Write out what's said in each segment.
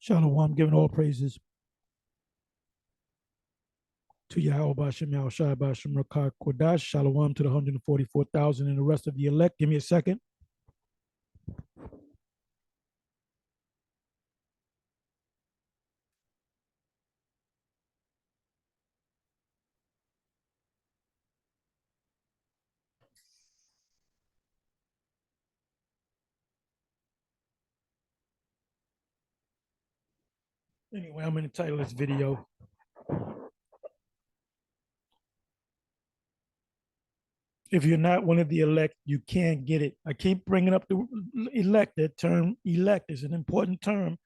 Shalom, giving all praises to Yahweh Bashem, Yahweh Shai Bashem, Rakah Kodash. Shalom to the 144,000 and the rest of the elect. Give me a second. Anyway, I'm going to title this video, if you're not one of the elect, you can't get it. I keep bringing up the elect. That term elect is an important term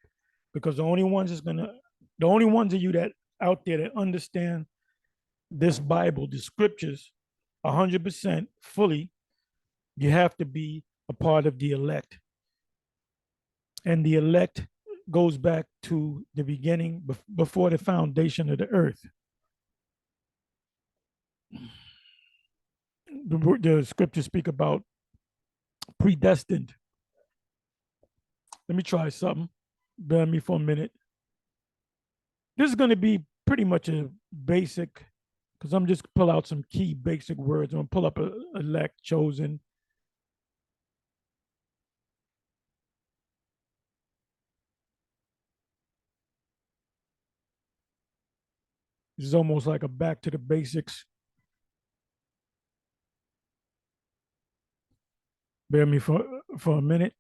because the only ones of you that out there that understand this Bible, the scriptures, 100% fully, you have to be a part of the elect. And the elect goes back to the beginning, before the foundation of the earth. The scriptures speak about predestined. Let me try something. Bear with me for a minute. This is going to be pretty much a basic, because I'm just pull out some key basic words. I'm going to pull up elect, chosen. This is almost like a back to the basics. Bear me for a minute.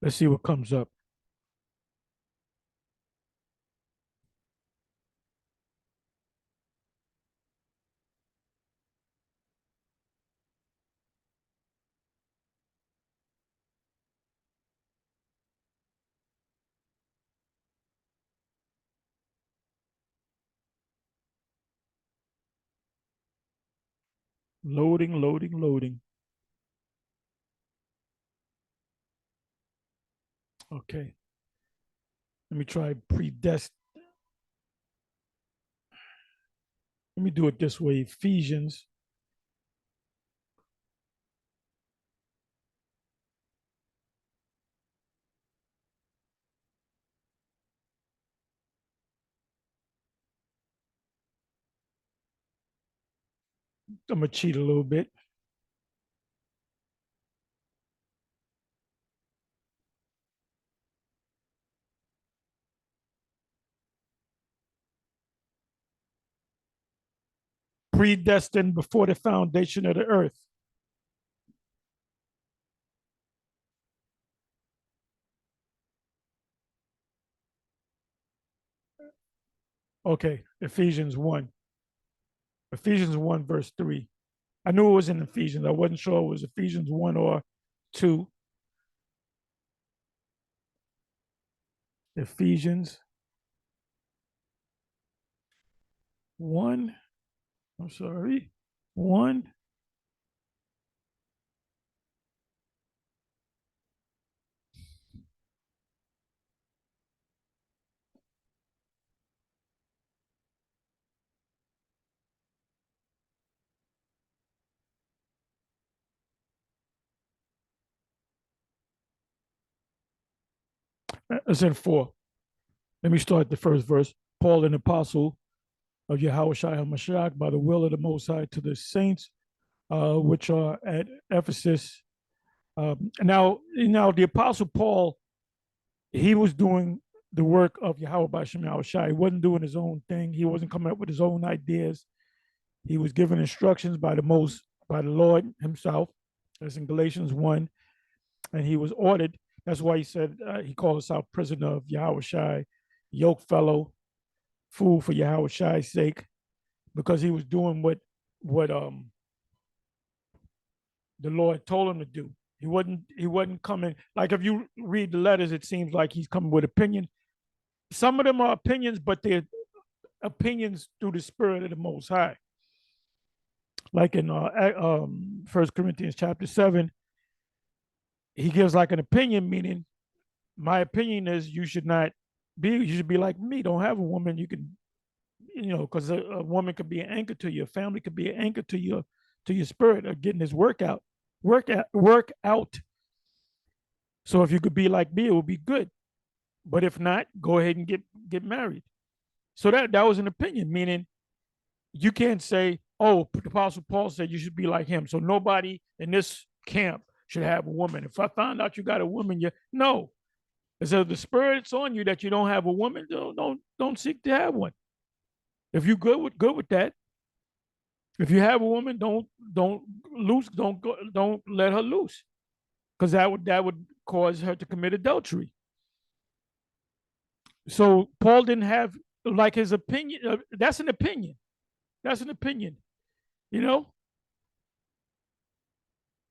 Let's see what comes up. Loading, loading, loading. Okay. Let me try predestined. Let me do it this way. Ephesians. I'm going to cheat a little bit. Predestined before the foundation of the earth. Okay, Ephesians 1. Ephesians 1, verse 3. I knew it was in Ephesians. I wasn't sure it was Ephesians 1 or 2. Ephesians 1. I'm sorry. 1. It's in 4. Let me start the first verse. Paul, an apostle of Yahweh Shai HaMashiach, by the will of the Most High, to the saints which are at Ephesus. Now, the apostle Paul, he was doing the work of Yahweh Bashem Yahweh Shai. He wasn't doing his own thing. He wasn't coming up with his own ideas. He was given instructions by the Lord himself. That's in Galatians 1. And he was ordered. That's why he said, he called us out prisoner of Yahweh Shai, yoke fellow, fool for Yahweh Shai's sake, because he was doing what the Lord told him to do. He wasn't coming, like if you read the letters, it seems like he's coming with opinion. Some of them are opinions, but they're opinions through the spirit of the Most High. like in 1 Corinthians chapter 7, he gives like an opinion, meaning my opinion is you should not be, you should be like me. Don't have a woman. You can, because a woman could be an anchor to your family, could be an anchor to your spirit of getting this work out. So if you could be like me, it would be good. But if not, go ahead and get married. So that was an opinion, meaning you can't say, oh, the Apostle Paul said you should be like him. So nobody in this camp should have a woman. If I found out you got a woman, no. So the spirit's on you that you don't have a woman, don't seek to have one. If you're good with that, if you have a woman, don't let her loose, because that would cause her to commit adultery. So Paul didn't have like his opinion. That's an opinion. That's an opinion, you know.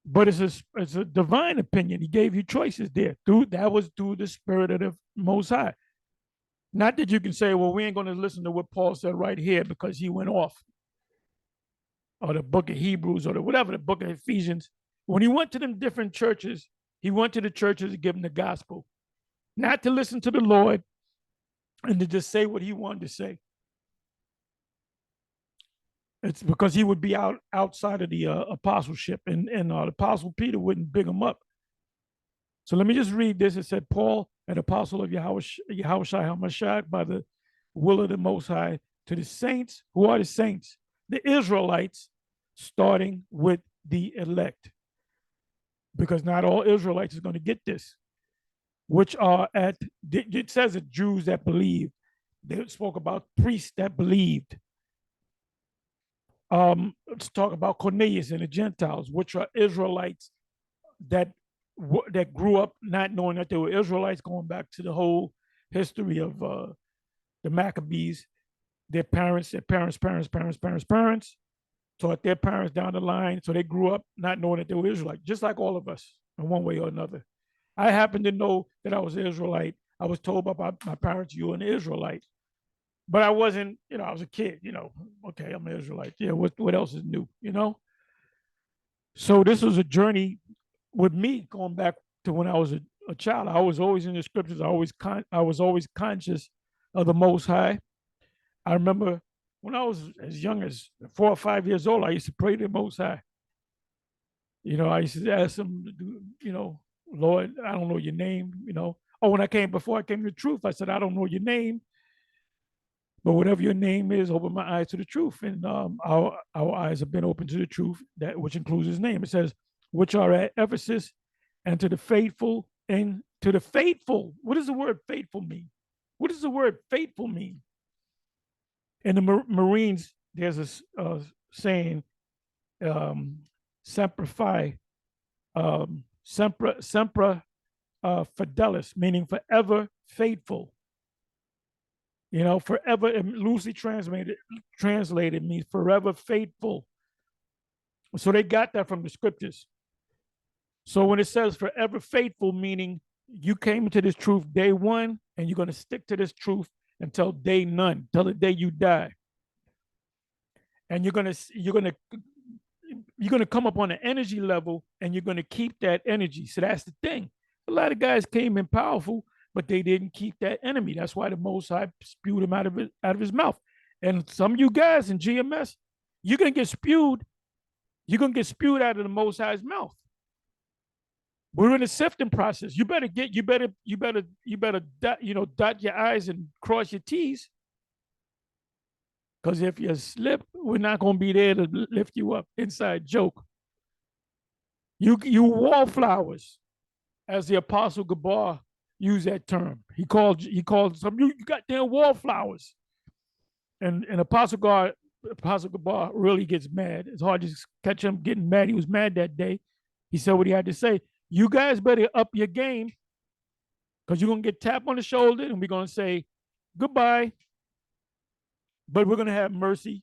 But it's a divine opinion. He gave you choices there. That was through the Spirit of the Most High. Not that you can say, well, we ain't going to listen to what Paul said right here because he went off, or the book of Hebrews, or whatever, the book of Ephesians. When he went to them different churches, he went to the churches to give them the gospel, not to listen to the Lord and to just say what he wanted to say. It's because he would be outside of the apostleship, and the apostle Peter wouldn't big him up. So let me just read this. It said, Paul, an apostle of Yahushua HaMashiach, by the will of the Most High, to the saints. Who are the saints? The Israelites, starting with the elect. Because not all Israelites are going to get this, which are it says it, Jews that believe. They spoke about priests that believed. Let's talk about Cornelius and the Gentiles, which are Israelites that grew up not knowing that they were Israelites, going back to the whole history of the Maccabees. Their parents taught their parents down the line, so they grew up not knowing that they were Israelites, just like all of us in one way or another. I happen to know that I was an Israelite. I was told by my parents, you were an Israelite. But I wasn't, I was a kid, okay, I'm an Israelite. Yeah, what else is new, So this was a journey with me going back to when I was a child. I was always in the scriptures. I was always conscious of the Most High. I remember when I was as young as 4 or 5 years old, I used to pray to the Most High. I used to ask him, Lord, I don't know your name, Oh, before I came to the truth, I said, I don't know your name, but whatever your name is, open my eyes to the truth. And our eyes have been open to the truth, which includes his name. It says, which are at Ephesus, and to the faithful, and to the faithful. What does the word faithful mean? What does the word faithful mean? In the Marines, there's a saying, semper fi, semper fidelis, meaning forever faithful. Forever, loosely translated means forever faithful. So they got that from the scriptures. So when it says forever faithful, meaning you came into this truth day one, and you're going to stick to this truth until day none, till the day you die. And you're going to come up on an energy level, and you're going to keep that energy. So that's the thing. A lot of guys came in powerful, but they didn't keep that enemy. That's why the Most High spewed him out of his mouth. And some of you guys in GMS, you're gonna get spewed. You're gonna get spewed out of the Most High's mouth. We're in a sifting process. You better dot your I's and cross your T's. Because if you slip, we're not gonna be there to lift you up. Inside joke. You wallflowers, as the Apostle Gabar used that term. He called some you goddamn wallflowers. And Apostle Gabar really gets mad. It's hard to catch him getting mad. He was mad that day. He said what he had to say. You guys better up your game, because you're gonna get tapped on the shoulder, and we're gonna say goodbye. But we're gonna have mercy,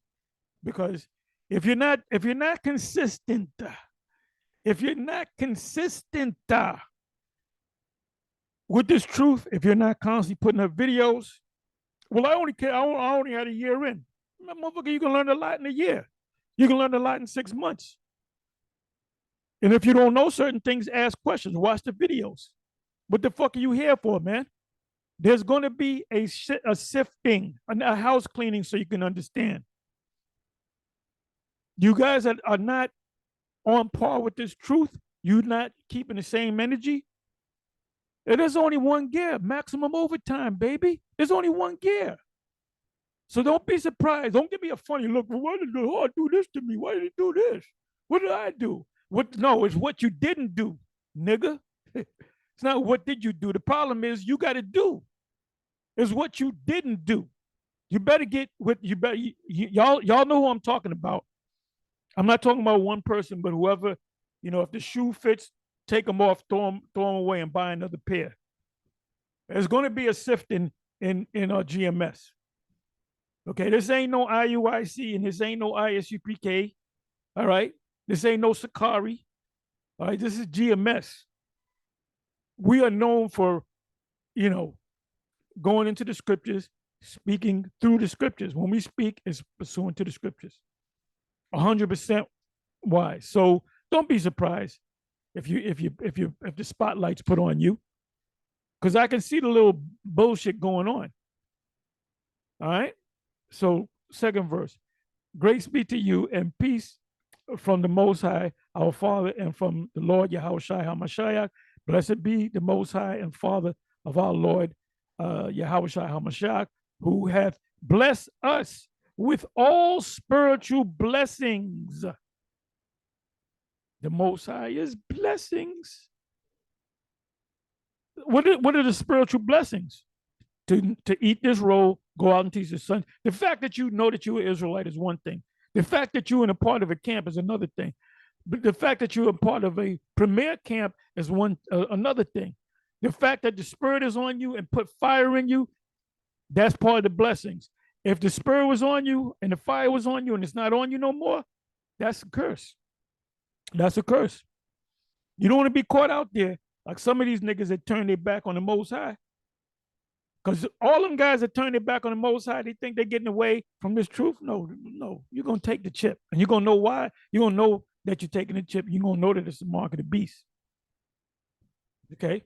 because if you're not consistent, with this truth, if you're not constantly putting up videos, well, I only had a year in. Motherfucker, you can learn a lot in a year. You can learn a lot in 6 months. And if you don't know certain things, ask questions. Watch the videos. What the fuck are you here for, man? There's going to be a sifting, a house cleaning, so you can understand. You guys are not on par with this truth. You're not keeping the same energy. And there's only one gear, maximum overtime, baby. There's only one gear. So don't be surprised. Don't give me a funny look. Well, why did the heart do this to me? Why did it do this? What did I do? What? No, it's what you didn't do, nigga. It's not what did you do. The problem is you got to do. It's what you didn't do. You better get with you. Better y'all know who I'm talking about. I'm not talking about one person, but whoever, if the shoe fits, take them off, throw them away, and buy another pair. There's going to be a sift in our GMS. Okay, this ain't no IUIC and this ain't no ISUPK. All right, this ain't no Sakari. All right, this is GMS. We are known for, going into the scriptures, speaking through the scriptures. When we speak, it's pursuant to the scriptures. 100% wise. So don't be surprised if the spotlight's put on you, because I can see the little bullshit going on. All right. So second verse, grace be to you and peace from the Most High, our Father, and from the Lord Yahushua HaMashiach. Blessed be the Most High and Father of our Lord Yahushua HaMashiach, who hath blessed us with all spiritual blessings. The Most High is blessings. What are the spiritual blessings? To eat this roll, go out and teach the sons. The fact that you know that you're an Israelite is one thing. The fact that you're in a part of a camp is another thing. But the fact that you're a part of a premier camp is another thing. The fact that the Spirit is on you and put fire in you, that's part of the blessings. If the Spirit was on you and the fire was on you and it's not on you no more, that's a curse. That's a curse. You don't want to be caught out there like some of these niggas that turn their back on the Most High. Because all them guys that turn their back on the Most High, they think they're getting away from this truth. No, you're going to take the chip. And you're going to know why. You're going to know that you're taking the chip. You're going to know that it's the mark of the beast. Okay?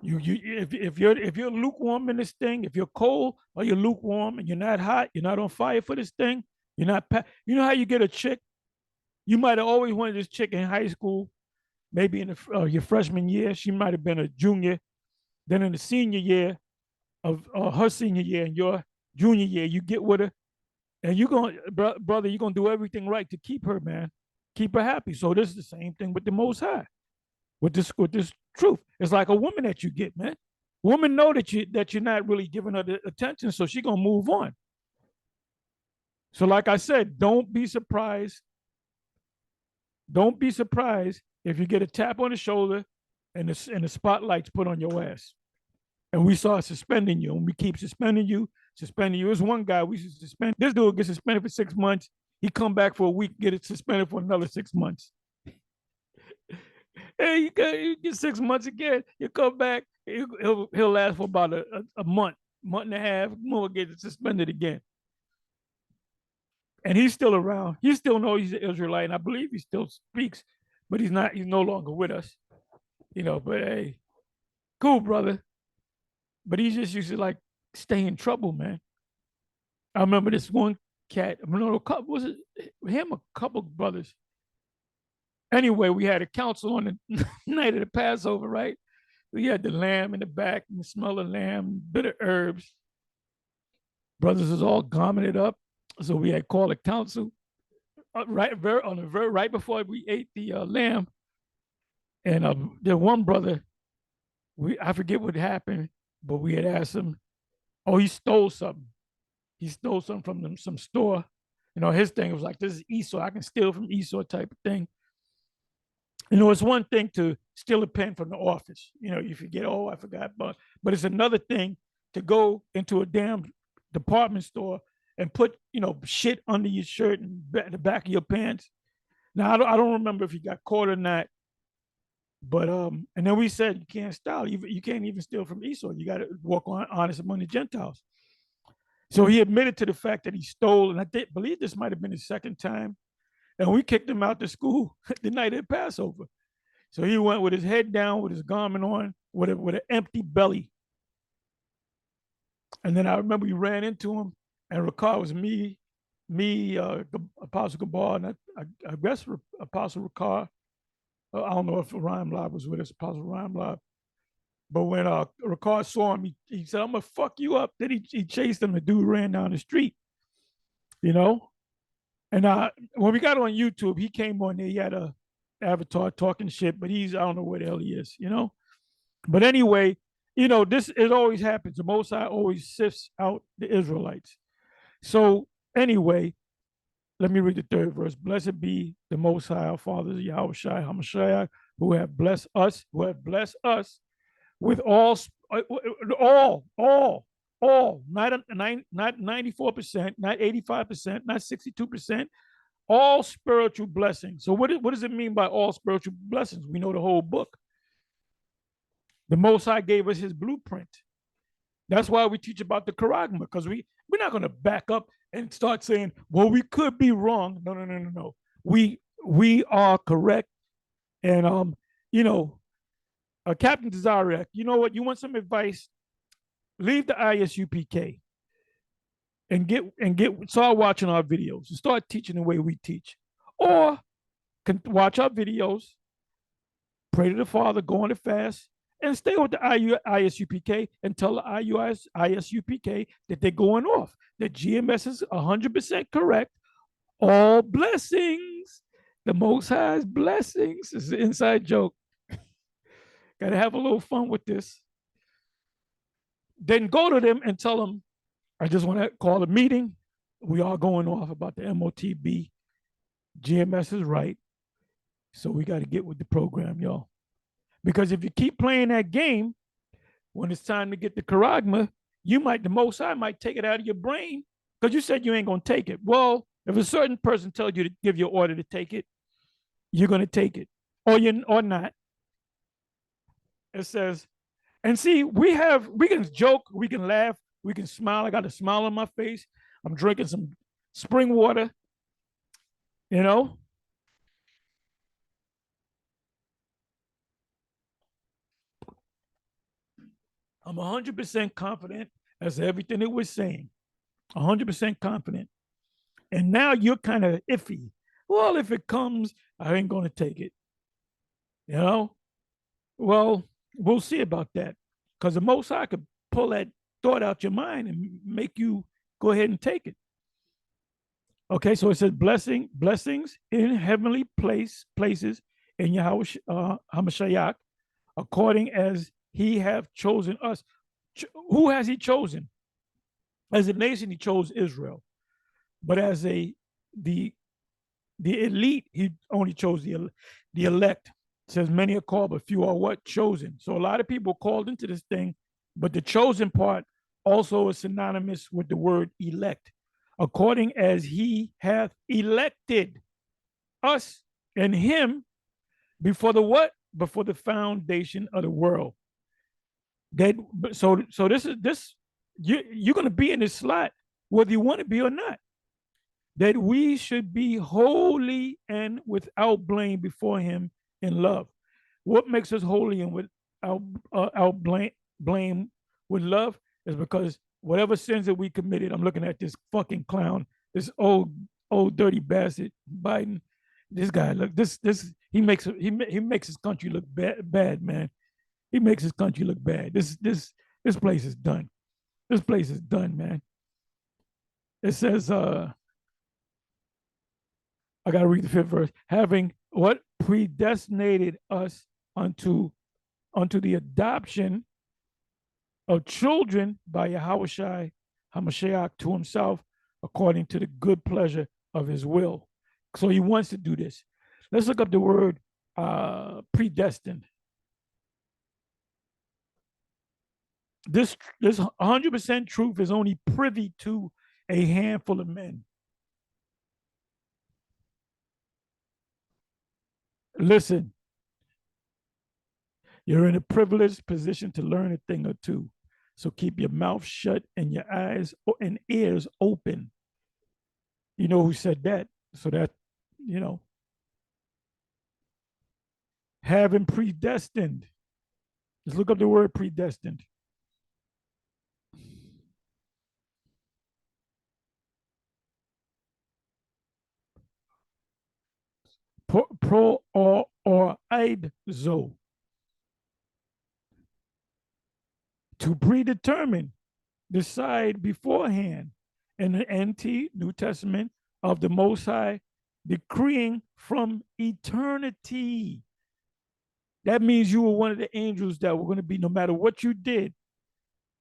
If you're lukewarm in this thing, if you're cold or you're lukewarm and you're not hot, you're not on fire for this thing, you're not, you know how you get a chick? You might have always wanted this chick in high school, maybe in your freshman year. She might have been a junior. Then in the senior year, of her senior year and your junior year, you get with her, and you're going, brother, you're gonna do everything right to keep her, man, keep her happy. So this is the same thing with the Most High, with this truth. It's like a woman that you get, man. Women know that you're not really giving her the attention, so she's gonna move on. So, like I said, don't be surprised. Don't be surprised if you get a tap on the shoulder and the spotlight's put on your ass. And we start suspending you, and we keep suspending you. There's one guy we suspend. This dude gets suspended for 6 months. He come back for a week, get it suspended for another 6 months. Hey, you get 6 months again. You come back, he'll last for about a month and a half. More, get suspended again. And he's still around. He still knows he's an Israelite, and I believe he still speaks, but he's not. He's no longer with us. But hey, cool, brother. But he just used to like stay in trouble, man. I remember this one cat. Was it him? A couple of brothers. Anyway, we had a council on the night of the Passover, right? We had the lamb in the back and the smell of lamb, bitter herbs. Brothers was all garmented up, so we had called a council right before we ate the lamb. And the one brother, I forget what happened. But we had asked him, he stole something. He stole something from some store. His thing was like, this is Esau. I can steal from Esau type of thing. It's one thing to steal a pen from the office. You forget, I forgot. But it's another thing to go into a damn department store and put, shit under your shirt and the back of your pants. Now, I don't remember if he got caught or not. But and then we said you can't steal. You can't even steal from Esau. You got to walk on honest among the Gentiles. So he admitted to the fact that he stole, and I believe this might have been his second time. And we kicked him out to school the night of Passover. So he went with his head down, with his garment on, with an empty belly. And then I remember we ran into him, and Ricard was Apostle Gabar, and I guess Apostle Ricard. I don't know if Ryan Lob was with us, Apostle Ryan Lob. But when Ricard saw him, he said, "I'm gonna fuck you up." Then he chased him. The dude ran down the street, you know. And when we got on YouTube, he came on there. He had a avatar talking shit, but I don't know where the hell he is, you know. But anyway, it always happens. The Most High always sifts out the Israelites. So anyway, let me read the third verse. Blessed be the Most High, our fathers, Yahweh Shai HaMashiach, who have blessed us with all, not 94%, not 85%, not 62%, all spiritual blessings. So what does it mean by all spiritual blessings? We know the whole book. The Most High gave us his blueprint. That's why we teach about the charagma, because we're not going to back up and start saying, well, we could be wrong. No. We are correct. And Captain Desirek, you know what? You want some advice? Leave the ISUPK and start watching our videos and start teaching the way we teach. Or watch our videos, pray to the Father, go on the fast, and stay with the ISUPK and tell the ISUPK that they're going off. That GMS is 100% correct. All blessings, the Most High's blessings. It's an inside joke. Got to have a little fun with this. Then go to them and tell them, I just want to call a meeting. We are going off about the MOTB. GMS is right. So we got to get with the program, y'all. Because if you keep playing that game, when it's time to get the charagma, the Most High might take it out of your brain because you said you ain't going to take it. Well, if a certain person tells you to give you an order to take it, you're going to take it or not. It says, and see, we can joke, we can laugh, we can smile. I got a smile on my face. I'm drinking some spring water, you know. I'm 100% confident as to everything it was saying. 100% confident. And now you're kind of iffy. Well, if it comes, I ain't going to take it. You know? Well, we'll see about that. Because the Most High could pull that thought out your mind and make you go ahead and take it. Okay, so it says blessings in heavenly places in Yahweh HaMashiach, according as he have chosen us. Who has he chosen? As a nation, he chose Israel. But as the elite, he only chose the elect. It says many are called, but few are what? Chosen. So a lot of people called into this thing, but the chosen part also is synonymous with the word elect. According as he hath elected us and him before the what? Before the foundation of the world. So this you're gonna be in this slot whether you want to be or not. That we should be holy and without blame before him in love. What makes us holy and without blame with love is because whatever sins that we committed, I'm looking at this fucking clown, this old dirty bastard, Biden. This guy, look, he makes his country look bad, man. He makes his country look bad. This place is done. This place is done, man. It says, I gotta read the fifth verse. Having what predestinated us unto the adoption of children by Yahushua HaMashiach to himself, according to the good pleasure of his will. So he wants to do this. Let's look up the word predestined. This 100% truth is only privy to a handful of men. Listen, you're in a privileged position to learn a thing or two. So keep your mouth shut and your eyes and ears open. You know who said that? So that, you know, having predestined. Let's look up the word predestined. Pro or eidzo, to predetermine, decide beforehand, in the NT New Testament of the Most High, decreeing from eternity. That means you were one of the angels that were going to be, no matter what you did,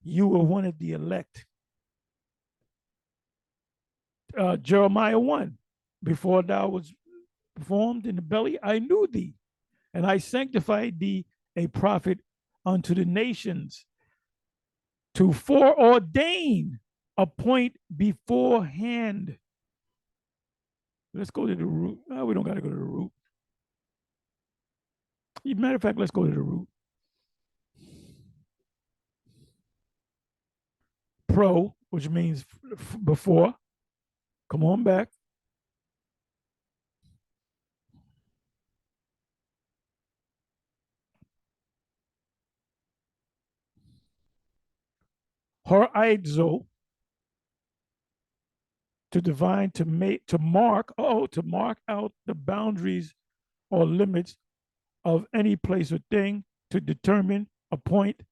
you were one of the elect. Jeremiah 1, before thou was formed in the belly, I knew thee, and I sanctified thee a prophet unto the nations, to foreordain, appoint beforehand. Let's go to the root. Oh, we don't got to go to the root. Matter of fact, let's go to the root. Pro, which means before. Come on back. Horizo, to divine, to make, to mark, to mark out the boundaries or limits of any place or thing, to determine, appoint.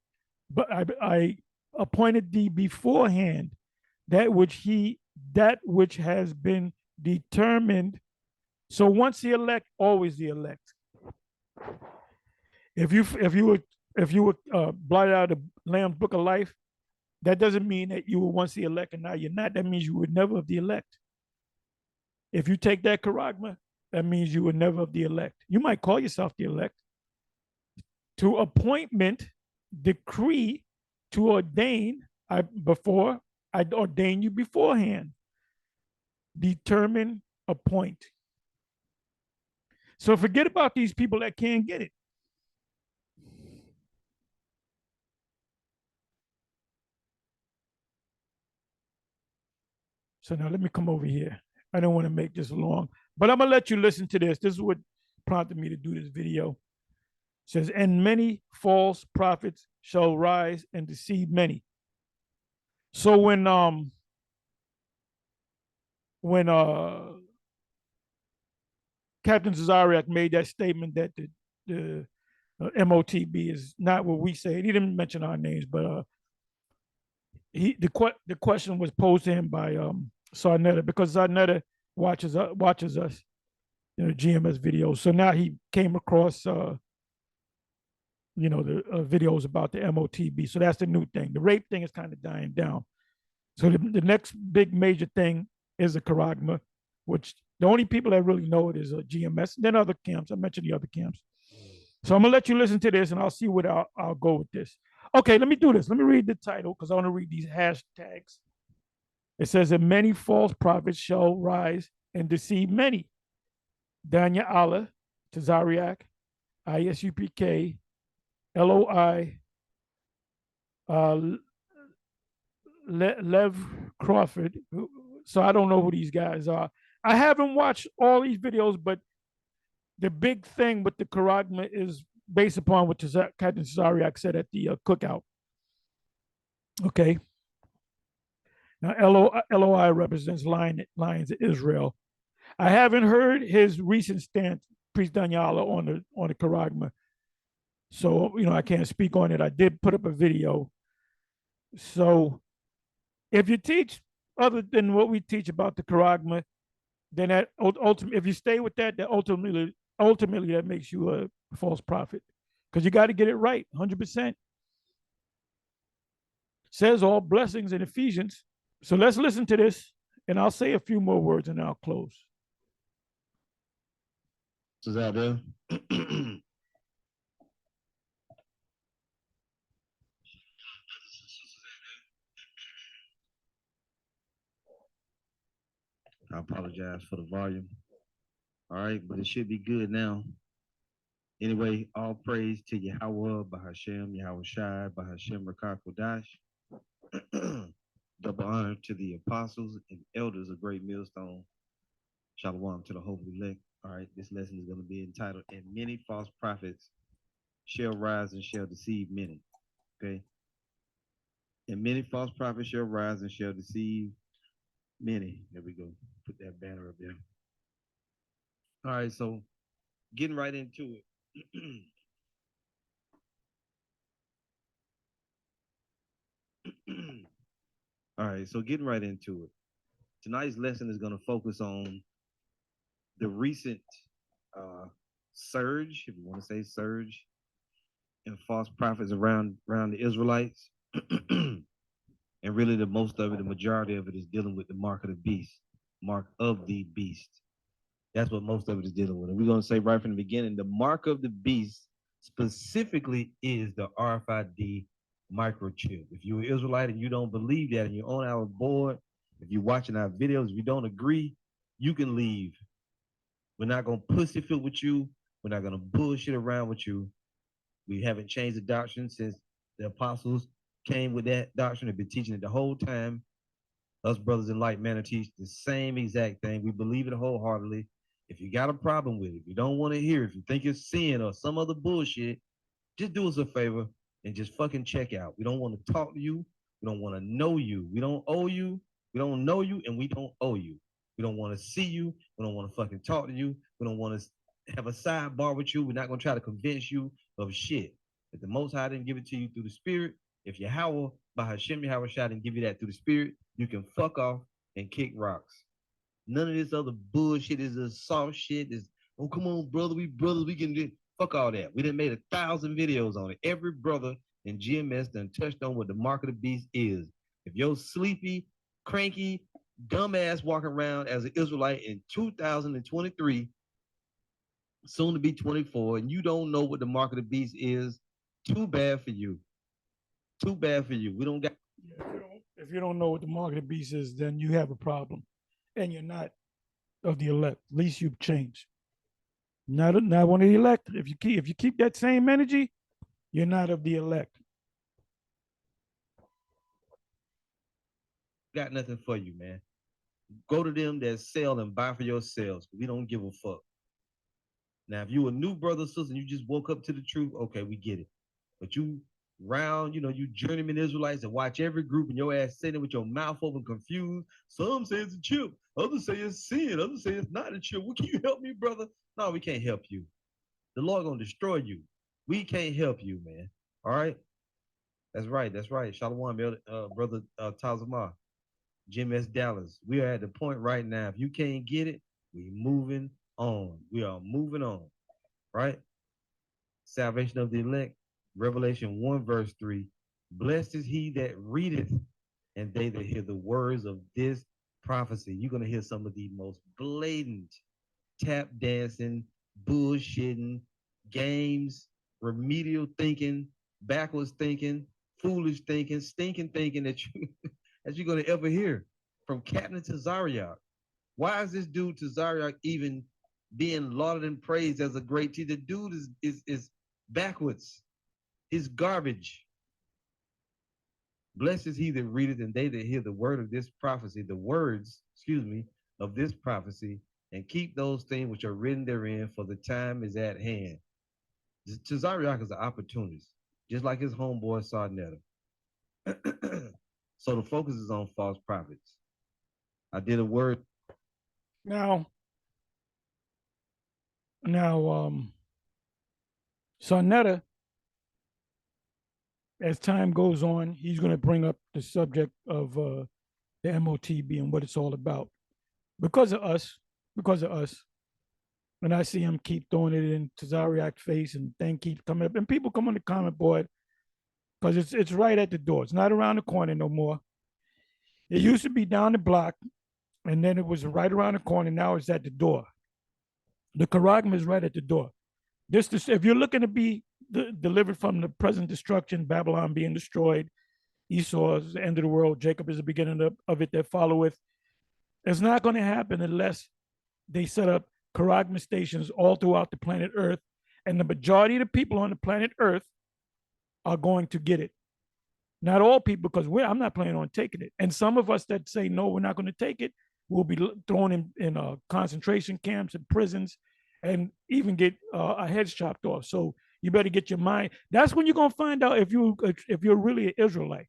But I appointed thee beforehand, that which has been determined. So once the elect, always the elect. If you were blotted out of the Lamb's Book of Life, that doesn't mean that you were once the elect and now you're not. That means you were never of the elect. If you take that charagma, that means you were never of the elect. You might call yourself the elect. To appointment, decree, to ordain, I ordain you beforehand. Determine, appoint. So forget about these people that can't get it. So now let me come over here. I don't want to make this long, but I'm gonna let you listen to this. This is what prompted me to do this video. It says, and many false prophets shall rise and deceive many. So when Captain Zariak made that statement that the MOTB is not what we say, he didn't mention our names, but the question was posed to him by Sarnetta, because Sarnetta watches us, GMS videos. So now he came across the videos about the MOTB. So that's the new thing. The rape thing is kind of dying down. So the next big major thing is the charagma, which the only people that really know it is GMS. Then other camps. I mentioned the other camps. So I'm gonna let you listen to this, and I'll see what I'll go with this. Okay, let me do this. Let me read the title, because I want to read these hashtags. It says that many false prophets shall rise and deceive many. Daniel Allah, Tazariak, ISUPK, LOI, Lev Crawford. So I don't know who these guys are. I haven't watched all these videos, but the big thing with the charagma is based upon what Captain Zariak said at the cookout. Okay. Now, LOI represents Lions of Israel. I haven't heard his recent stance, Priest Danyala, on the charagma. So, I can't speak on it. I did put up a video. So if you teach other than what we teach about the charagma, then that ultimately, if you stay with that, ultimately that makes you a false prophet, because you got to get it right 100%. Says all blessings in Ephesians. So let's listen to this, and I'll say a few more words and I'll close. Is that there? I apologize for the volume. All right, but it should be good now. Anyway, all praise to Yahweh, Bahashem, Yahweh Shai, Bahashem Rakak Kodash. Double honor to the apostles and elders of Great Millstone. Shalom to the holy elect. All right, this lesson is going to be entitled, "And many false prophets shall rise and shall deceive many." Okay, and many false prophets shall rise and shall deceive many. There we go. Put that banner up there. All right, so getting right into it. All right, so getting right into it. Tonight's lesson is going to focus on the recent surge, if you want to say surge, in false prophets around the Israelites. And really the most of it, the majority of it is dealing with the mark of the beast, mark of the beast. That's what most of it is dealing with. And we're going to say right from the beginning, the mark of the beast specifically is the RFID microchip. If you're an Israelite and you don't believe that and you're on our board, if you're watching our videos, if you don't agree, you can leave. We're not going to pussyfoot with you. We're not going to bullshit around with you. We haven't changed the doctrine since the apostles came with that doctrine. They've been teaching it the whole time. Us brothers in light manner teach the same exact thing. We believe it wholeheartedly. If you got a problem with it, if you don't want to hear, if you think it's sin or some other bullshit, just do us a favor and just fucking check out. We don't want to talk to you. We don't want to know you. We don't owe you. We don't know you, and we don't owe you. We don't want to see you. We don't want to fucking talk to you. We don't want to have a sidebar with you. We're not going to try to convince you of shit. If the Most High didn't give it to you through the Spirit, if Yahweh, by Hashem Yahweh Shai didn't give you that through the Spirit, you can fuck off and kick rocks. None of this other bullshit is a soft shit. Is, oh, come on, brother, we brothers, we can do. Fuck all that. We done made 1,000 videos on it. Every brother in GMS done touched on what the mark of the beast is. If you're sleepy, cranky, dumbass walking around as an Israelite in 2023, soon to be 24, and you don't know what the mark of the beast is, too bad for you. Too bad for you. We don't got. If you don't know what the mark of the beast is, then you have a problem, and you're not of the elect. At least you've changed. Not one of the elect. If you keep that same energy, you're not of the elect. Got nothing for you, man. Go to them that sell and buy for yourselves. We don't give a fuck. Now, if you a new brother, sister, and you just woke up to the truth, okay, we get it. But you round, you journeyman Israelites and watch every group and your ass sitting with your mouth open, confused. Some say it's a chip, others say it's sin, others say it's not a chip. Well, can you help me, brother? No, we can't help you. The Lord gonna destroy you. We can't help you, man. All right. That's right. That's right. Shalom, brother Tazamar, Jim S. Dallas. We are at the point right now. If you can't get it, we moving on. We are moving on. Right? Salvation of the elect. Revelation 1, verse 3. Blessed is he that readeth, and they that hear the words of this prophecy. You're going to hear some of the most blatant tap dancing, bullshitting, games, remedial thinking, backwards thinking, foolish thinking, stinking thinking that you're going to ever hear from Captain Tazariak. Why is this dude Tazariak even being lauded and praised as a great teacher? The dude is backwards. Is garbage. Blessed is he that readeth, and they that hear the word of this prophecy, the words, of this prophecy, and keep those things which are written therein, for the time is at hand. Tazariak is an opportunist, just like his homeboy Sarnetta. So the focus is on false prophets. I did a word. Now, Sarnetta, as time goes on, he's going to bring up the subject of the MOTB and what it's all about. Because of us, when I see him keep throwing it in Tazariak's face and then keep coming up, and people come on the comment board because it's right at the door. It's not around the corner no more. It used to be down the block, and then it was right around the corner. Now it's at the door. The Karagma is right at the door. If you're looking to be delivered from the present destruction, Babylon being destroyed, Esau is the end of the world, Jacob is the beginning of it that followeth. It's not going to happen unless they set up Karagma stations all throughout the planet Earth, and the majority of the people on the planet Earth are going to get it. Not all people, because I'm not planning on taking it. And some of us that say no, we're not going to take it, will be thrown in concentration camps and prisons, and even get our heads chopped off. So you better get your mind. That's when you're going to find out if you're really an Israelite.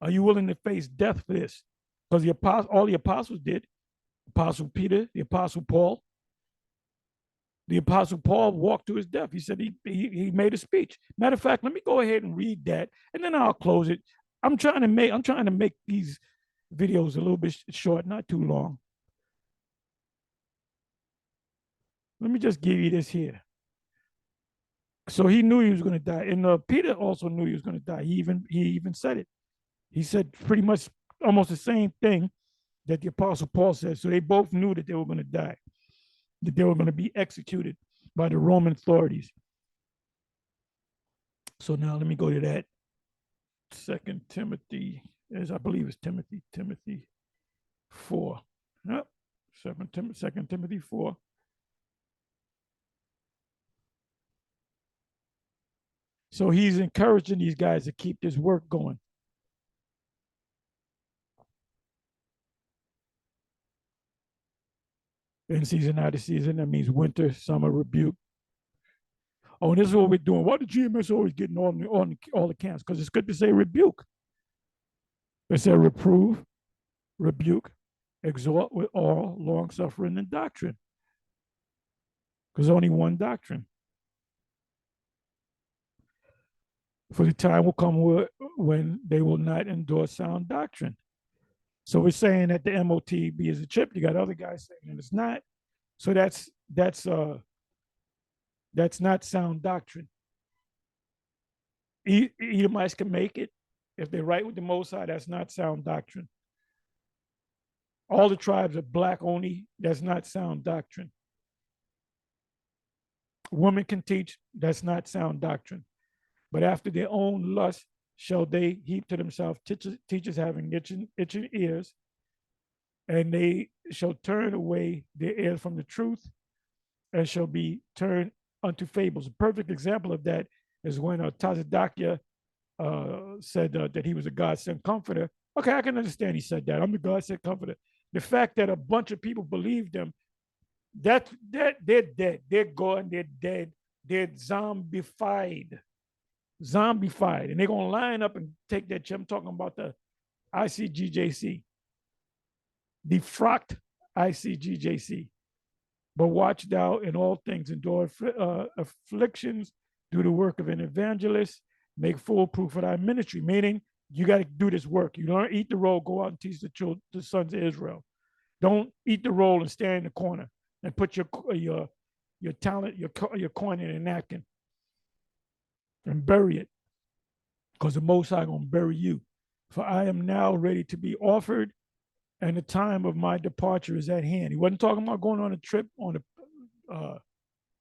Are you willing to face death for this? Because all the apostles did. Apostle Peter, the Apostle Paul. The Apostle Paul walked to his death. He said he made a speech. Matter of fact, let me go ahead and read that, and then I'll close it. I'm trying to make these videos a little bit short, not too long. Let me just give you this here. So he knew he was going to die, and Peter also knew he was going to die. He even said it. He said pretty much almost the same thing that the Apostle Paul said. So they both knew that they were going to die, that they were going to be executed by the Roman authorities. So now let me go to that Second Timothy, as I believe it's Timothy 4. Yep, Second Timothy 4. So he's encouraging these guys to keep this work going. In season, out of season, that means winter, summer, rebuke. Oh, and this is what we're doing. Why the GMS always getting all the camps? Because it's good to say rebuke. It said reprove, rebuke, exhort with all long suffering and doctrine. Because only one doctrine. For the time will come when they will not endure sound doctrine. So we're saying that the MOTB is a chip. You got other guys saying it's not. So that's not sound doctrine. Edomites can make it if they're right with the Most High. That's not sound doctrine. All the tribes are black only. That's not sound doctrine. Women can teach. That's not sound doctrine. But after their own lust shall they heap to themselves teachers having itching ears, and they shall turn away their ears from the truth, and shall be turned unto fables. A perfect example of that is when Tazadakia said that he was a God sent comforter. Okay, I can understand he said that. I'm the God sent comforter. The fact that a bunch of people believed him, that they're dead. They're gone. They're dead. They're zombified. Zombified. And they're going to line up and take that chip. I'm talking about the ICGJC, the frocked ICGJC. But watch thou in all things, endure afflictions, do the work of an evangelist, make full proof of thy ministry. Meaning, you got to do this work. You don't eat the roll, go out and teach the sons of Israel. Don't eat the roll and stand in the corner and put your talent, your coin in a napkin and bury it, because the Most High gonna bury you. For I am now ready to be offered, and the time of my departure is at hand. He wasn't talking about going on a trip on a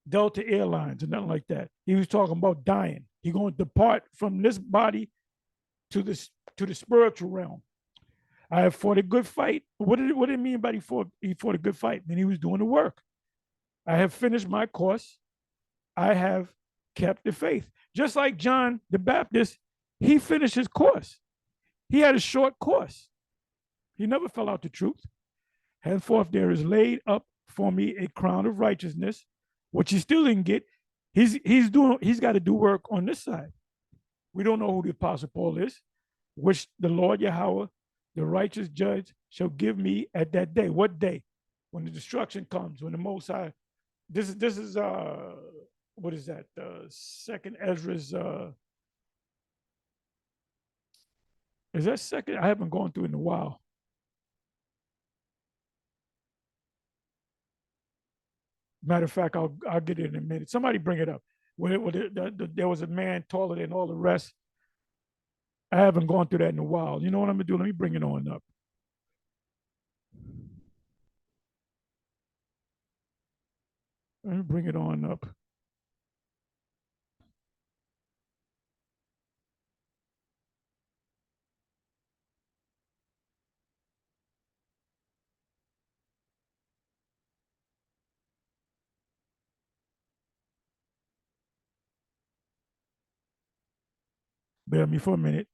Delta Airlines or nothing like that. He was talking about dying. He's going to depart from this body to the spiritual realm. I have fought a good fight. What did it mean by he fought a good fight? I mean, he was doing the work. I have finished my course. I have kept the faith. Just like John the Baptist, he finished his course. He had a short course. He never fell out the truth. Henceforth, there is laid up for me a crown of righteousness, which he still didn't get. He's got to do work on this side. We don't know who the Apostle Paul is, which the Lord Yahweh, the righteous judge, shall give me at that day. What day? When the destruction comes, when the Most High. This is what is that? Second Ezra's. Is that second? I haven't gone through it in a while. Matter of fact, I'll get it in a minute. Somebody bring it up. When there was a man taller than all the rest. I haven't gone through that in a while. You know what I'm gonna do? Let me bring it on up. Let me bring it on up. Bear me for a minute.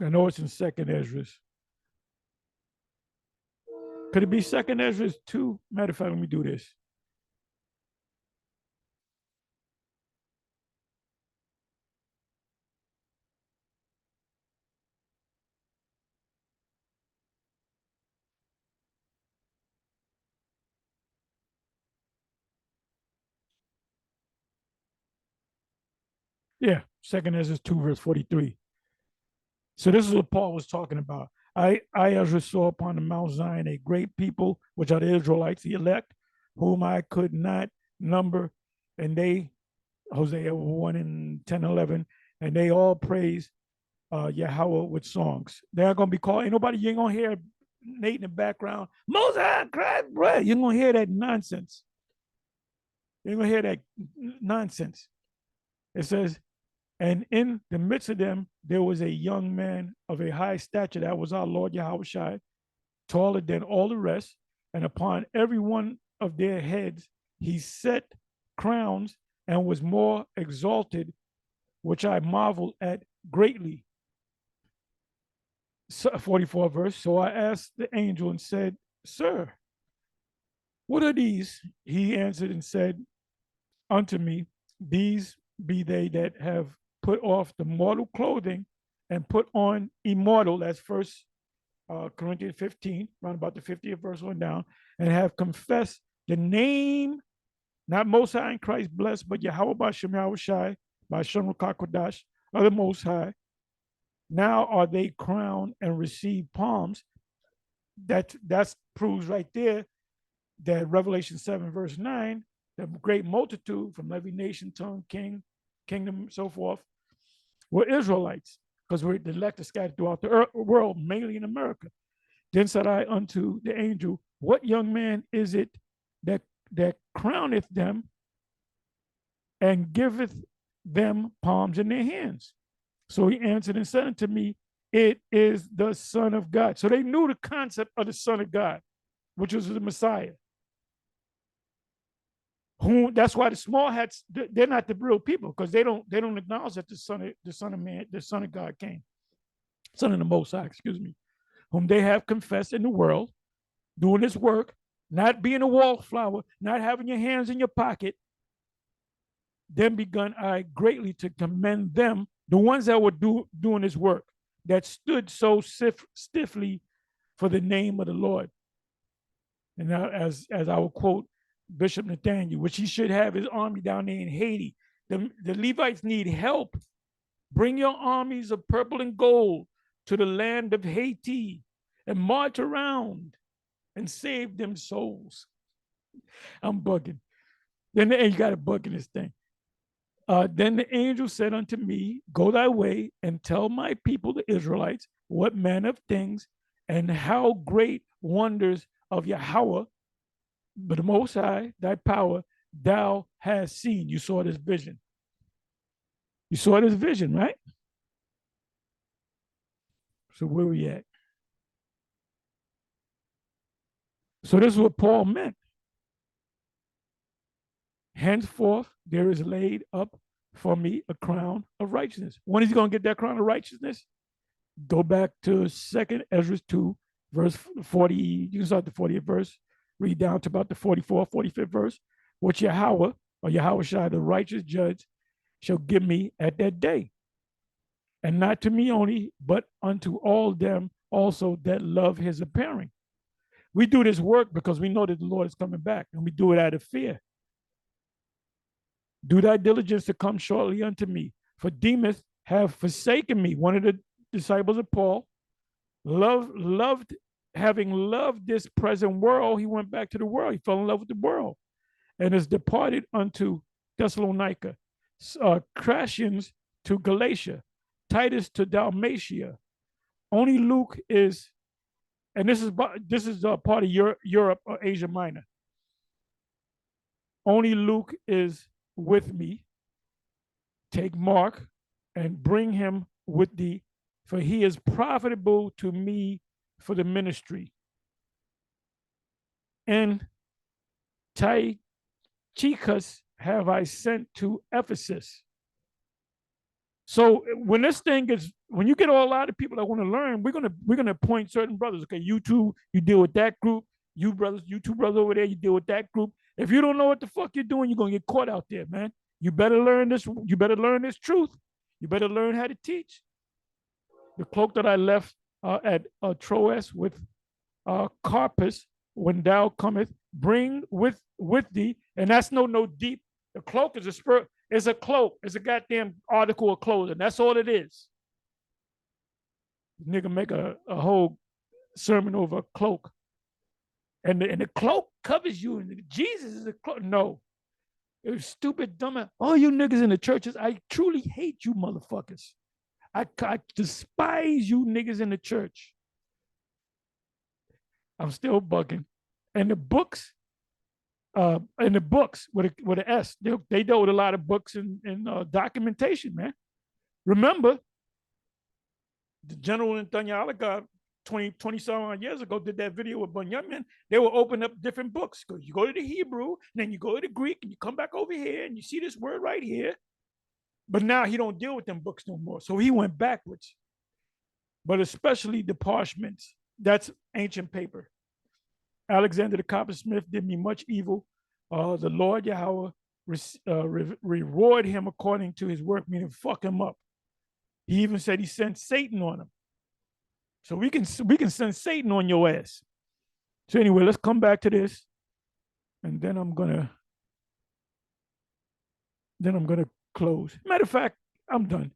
I know it's in Second Ezra. Could it be Second Ezra 2? Matter of fact, let me do this. Yeah, Second Ezra 2, verse 43. So this is what Paul was talking about. I Ezra saw upon the Mount Zion a great people, which are the Israelites, the elect, whom I could not number. And they, Hosea 1 and 10, 11, and they all praise Yahweh with songs. They're going to be called, ain't nobody, you ain't going to hear Nate in the background, Moses, Christ, bro. You're going to hear that nonsense. You're going to hear that nonsense. It says, and in the midst of them, there was a young man of a high stature. That was our Lord Yahushua, taller than all the rest. And upon every one of their heads, he set crowns and was more exalted, which I marveled at greatly. 44 verse. So I asked the angel and said, Sir, what are these? He answered and said unto me, These be they that have put off the mortal clothing and put on immortal. That's First Corinthians 15, around about the 50th verse on down, and have confessed the name, not Most High in Christ blessed, but Yahweh Bashem Yahushai, by Shem Kodash, of the Most High. Now are they crowned and receive palms. That proves right there that Revelation 7, verse 9, the great multitude from every nation, tongue, kingdom, so forth, were Israelites, because we're the elect are scattered throughout the world, mainly in America. Then said I unto the angel, What young man is it that crowneth them and giveth them palms in their hands? So he answered and said unto me, It is the Son of God. So they knew the concept of the Son of God, which was the Messiah. Who, that's why the small hats, they're not the real people, because they don't acknowledge that the Son of Man, the Son of God came. Son of the Most High, excuse me, whom they have confessed in the world, doing this work, not being a wallflower, not having your hands in your pocket. Then begun I greatly to commend them, the ones that were doing this work, that stood so stiffly for the name of the Lord. And now, as I will quote Bishop Nathaniel, which he should have his army down there in Haiti. The Levites need help. Bring your armies of purple and gold to the land of Haiti and march around and save them souls. I'm bugging. Then you got to bug in this thing. Then the angel said unto me, Go thy way and tell my people, the Israelites, what manner of things and how great wonders of Yahweh, but the Most High, thy power, thou hast seen. You saw this vision. You saw this vision, right? So where we at? So this is what Paul meant. Henceforth, there is laid up for me a crown of righteousness. When is he going to get that crown of righteousness? Go back to Second Ezra 2, verse 40. You can start the 40th verse, read down to about the 44th, 45th verse, which Yahweh, or Yahushua, the righteous judge, shall give me at that day. And not to me only, but unto all them also that love his appearing. We do this work because we know that the Lord is coming back, and we do it out of fear. Do thy diligence to come shortly unto me, for Demas have forsaken me. One of the disciples of Paul, having loved this present world, he went back to the world. He fell in love with the world and is departed unto Thessalonica, Crescens to Galatia, Titus to Dalmatia. Only Luke is, and this is part of Europe or Asia Minor. Only Luke is with me. Take Mark and bring him with thee, for he is profitable to me for the ministry. And Tychicus have I sent to Ephesus. So when this thing gets, when you get a lot of people that want to learn, we're gonna appoint certain brothers. Okay, you two, you deal with that group. You brothers, you two brothers over there, you deal with that group. If you don't know what the fuck you're doing, you're gonna get caught out there, man. You better learn this. You better learn this truth. You better learn how to teach. The cloak that I left at Troas with Carpus, when thou cometh, bring with thee, and that's no deep. The cloak is a spirit. It's a cloak. It's a goddamn article of clothing. That's all it is. Nigga make a whole sermon over a cloak. And the cloak covers you. And Jesus is a cloak. No. It was stupid, dumb. All you niggas in the churches, I truly hate you motherfuckers. I despise you niggas in the church. I'm still bugging. And the books, with an S, they dealt with a lot of books and documentation, man. Remember, the general in Tanyalaga 20 some odd years ago did that video with Bunyamin. They will open up different books. You go to the Hebrew, then you go to the Greek, and you come back over here, and you see this word right here. But now he don't deal with them books no more. So he went backwards. But especially the parchments. That's ancient paper. Alexander the coppersmith did me much evil. The Lord Yahweh reward him according to his work, meaning fuck him up. He even said he sent Satan on him. So we can send Satan on your ass. So anyway, let's come back to this. And then I'm gonna close. Matter of fact, I'm done.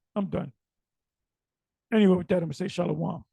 Anyway, with that, I'm gonna say shalom.